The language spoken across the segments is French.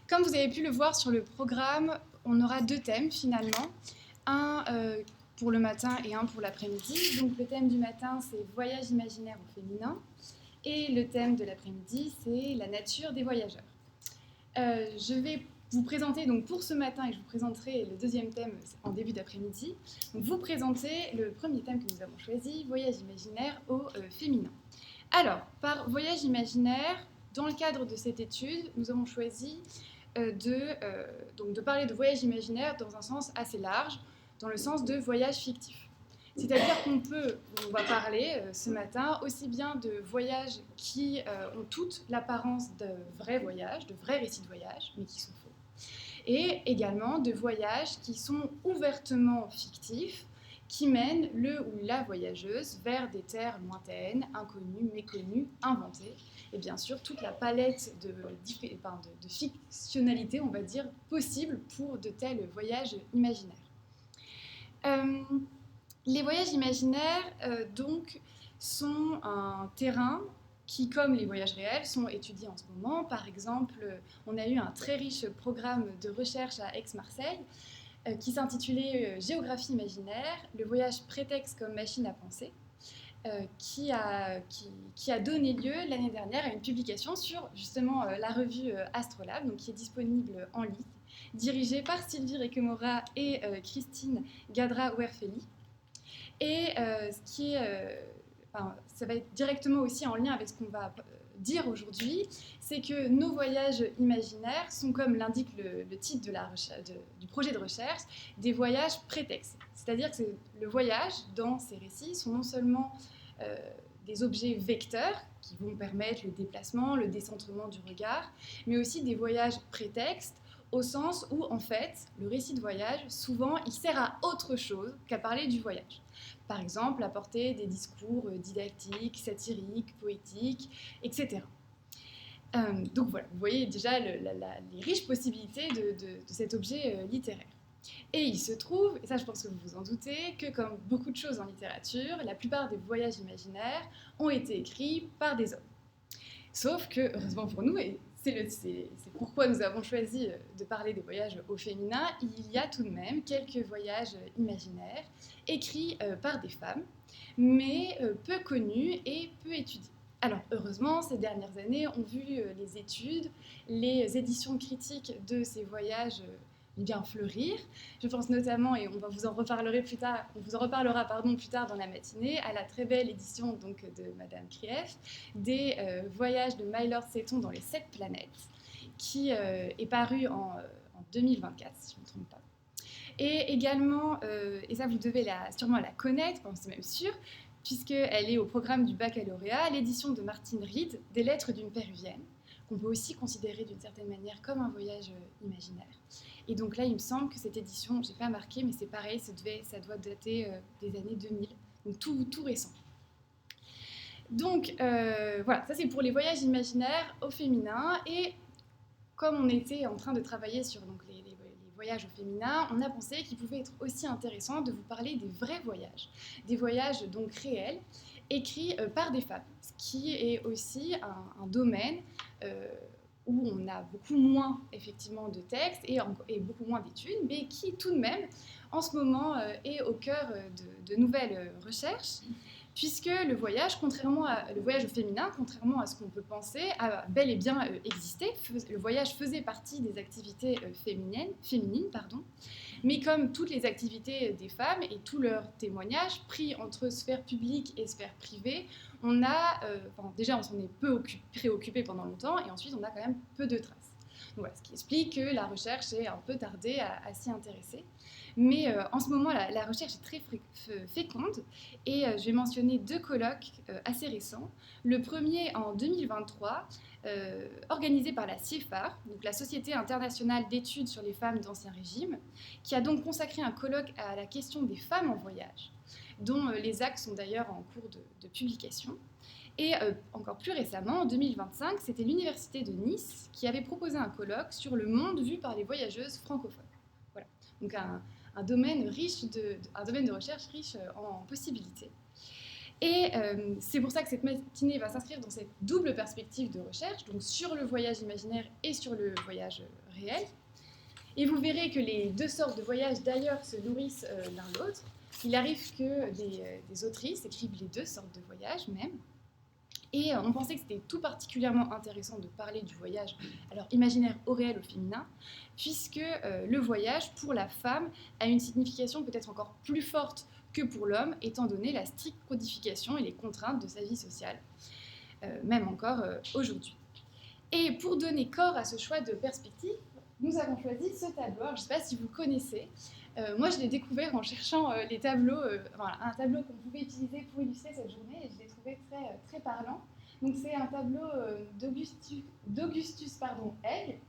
Comme vous avez pu le voir sur le programme, on aura deux thèmes finalement, un pour le matin et un pour l'après-midi. Donc le thème du matin, c'est voyage imaginaire au féminin, et le thème de l'après-midi, c'est la nature des voyageurs. Je vais vous présenter donc pour ce matin, et je vous présenterai le deuxième thème en début d'après-midi. Donc vous présenter le premier thème que nous avons choisi, voyage imaginaire au féminin. Alors, par voyage imaginaire, dans le cadre de cette étude, nous avons choisi de parler de voyage imaginaire dans un sens assez large, dans le sens de voyage fictif. C'est-à-dire on va parler ce matin aussi bien de voyages qui ont toute l'apparence de vrais voyages, de vrais récits de voyage, mais qui sont faux. Et également de voyages qui sont ouvertement fictifs, qui mènent le ou la voyageuse vers des terres lointaines, inconnues, méconnues, inventées, et bien sûr toute la palette de fictionnalité, on va dire, possible pour de tels voyages imaginaires. Les voyages imaginaires, donc, sont un terrain qui, comme les voyages réels, sont étudiés en ce moment. Par exemple, on a eu un très riche programme de recherche à Aix-Marseille qui s'intitulait Géographie imaginaire, le voyage prétexte comme machine à penser, qui a donné lieu l'année dernière à une publication sur justement la revue Astrolabe, donc qui est disponible en ligne, dirigée par Sylvie Requemora et Christine Gadra-Werfeli. Et ça va être directement aussi en lien avec ce qu'on va dire aujourd'hui, c'est que nos voyages imaginaires sont, comme l'indique le titre du projet de recherche, des voyages prétextes. C'est-à-dire que le voyage, dans ces récits, sont non seulement des objets vecteurs qui vont permettre le déplacement, le décentrement du regard, mais aussi des voyages prétextes, au sens où, en fait, le récit de voyage, souvent, il sert à autre chose qu'à parler du voyage. Par exemple, apporter des discours didactiques, satiriques, poétiques, etc. Donc voilà, vous voyez déjà les riches possibilités de cet objet littéraire. Et il se trouve, et ça je pense que vous vous en doutez, que comme beaucoup de choses en littérature, la plupart des voyages imaginaires ont été écrits par des hommes. Sauf que, heureusement pour nous, et c'est pourquoi nous avons choisi de parler des voyages au féminin, il y a tout de même quelques voyages imaginaires écrits par des femmes, mais peu connus et peu étudiés. Alors, heureusement, ces dernières années ont vu les études, les éditions critiques de ces voyages bien fleurir. Je pense notamment, et on vous en reparlera plus tard dans la matinée, à la très belle édition donc, de Madame Krief, des voyages de Mylord Seton dans les 7 planètes, qui est paru en 2024, si je ne me trompe pas. Et également, et ça vous devez sûrement la connaître, c'est même sûr, puisqu'elle est au programme du baccalauréat, l'édition de Martine Reed, des Lettres d'une Péruvienne, qu'on peut aussi considérer d'une certaine manière comme un voyage imaginaire. Et donc là, il me semble que cette édition, je n'ai pas marqué, mais c'est pareil, ça doit dater des années 2000, donc tout récent. Donc voilà, ça c'est pour les voyages imaginaires au féminin. Et comme on était en train de travailler sur donc, les voyages au féminin, on a pensé qu'il pouvait être aussi intéressant de vous parler des vrais voyages, des voyages donc réels, écrits par des femmes, ce qui est aussi un domaine où on a beaucoup moins effectivement de textes et beaucoup moins d'études, mais qui tout de même, en ce moment, est au cœur de nouvelles recherches, puisque le voyage au féminin, contrairement à ce qu'on peut penser, a bel et bien existé. Le voyage faisait partie des activités féminines, mais comme toutes les activités des femmes et tous leurs témoignages pris entre sphère publique et sphère privée, déjà on s'en est peu préoccupé pendant longtemps, et ensuite on a quand même peu de traces. Donc voilà, ce qui explique que la recherche est un peu tardée à s'y intéresser. Mais en ce moment, la recherche est très féconde, et je vais mentionner 2 colloques assez récents. Le premier en 2023, organisé par la CIEFAR, donc la Société internationale d'études sur les femmes d'Ancien Régime, qui a donc consacré un colloque à la question des femmes en voyage, dont les actes sont d'ailleurs en cours de publication. Et encore plus récemment, en 2025, c'était l'Université de Nice qui avait proposé un colloque sur le monde vu par les voyageuses francophones. Voilà, donc un domaine de recherche riche en possibilités. Et c'est pour ça que cette matinée va s'inscrire dans cette double perspective de recherche, donc sur le voyage imaginaire et sur le voyage réel. Et vous verrez que les deux sortes de voyages d'ailleurs se nourrissent l'un l'autre. Il arrive que des autrices écrivent les deux sortes de voyages même. Et on pensait que c'était tout particulièrement intéressant de parler du voyage, alors imaginaire au réel, au féminin, puisque le voyage, pour la femme, a une signification peut-être encore plus forte que pour l'homme, étant donné la stricte codification et les contraintes de sa vie sociale, même encore aujourd'hui. Et pour donner corps à ce choix de perspective, nous avons choisi ce tableau. Alors, je ne sais pas si vous connaissez. Moi, je l'ai découvert en cherchant les tableaux, un tableau qu'on pouvait utiliser pour illustrer cette journée, et je l'ai trouvé très parlant. Donc, c'est un tableau d'Augustus Egg,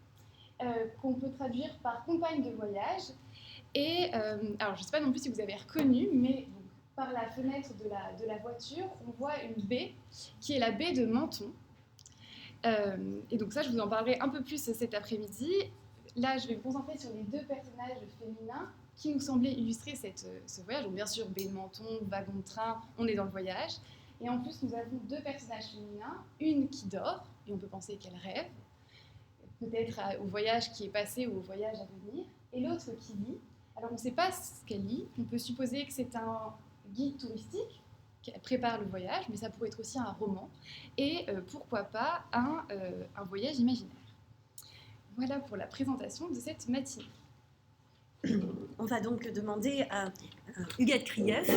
qu'on peut traduire par compagne de voyage. Et alors, je ne sais pas non plus si vous avez reconnu, mais donc, par la fenêtre de la voiture, on voit une baie qui est la baie de Menton. Et donc ça, je vous en parlerai un peu plus cet après-midi. Là, je vais me concentrer sur les deux personnages féminins qui nous semblaient illustrer ce voyage. Donc bien sûr, baie de Menton, wagon de train, on est dans le voyage. Et en plus, nous avons deux personnages féminins, une qui dort, et on peut penser qu'elle rêve, peut-être au voyage qui est passé ou au voyage à venir, et l'autre qui lit. Alors on ne sait pas ce qu'elle lit, on peut supposer que c'est un guide touristique, qui prépare le voyage, mais ça pourrait être aussi un roman, et pourquoi pas un voyage imaginaire. Voilà pour la présentation de cette matinée. On va donc demander à Huguette Krief,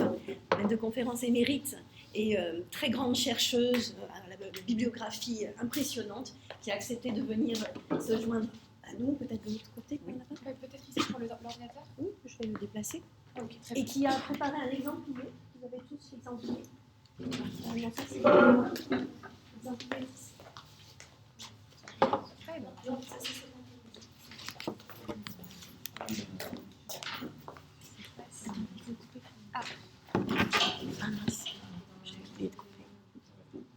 maître de conférence émérite et très grande chercheuse à la bibliographie impressionnante, qui a accepté de venir se joindre à nous, peut-être de l'autre côté. Oui. Peut-être ici pour l'ordinateur. Oui, je vais le déplacer. Okay, et qui a préparé un exemplaire. Vous avez tous l'exemplaire. Non, ça c'est l'exemplaire. Très bien. Donc, ça, c'est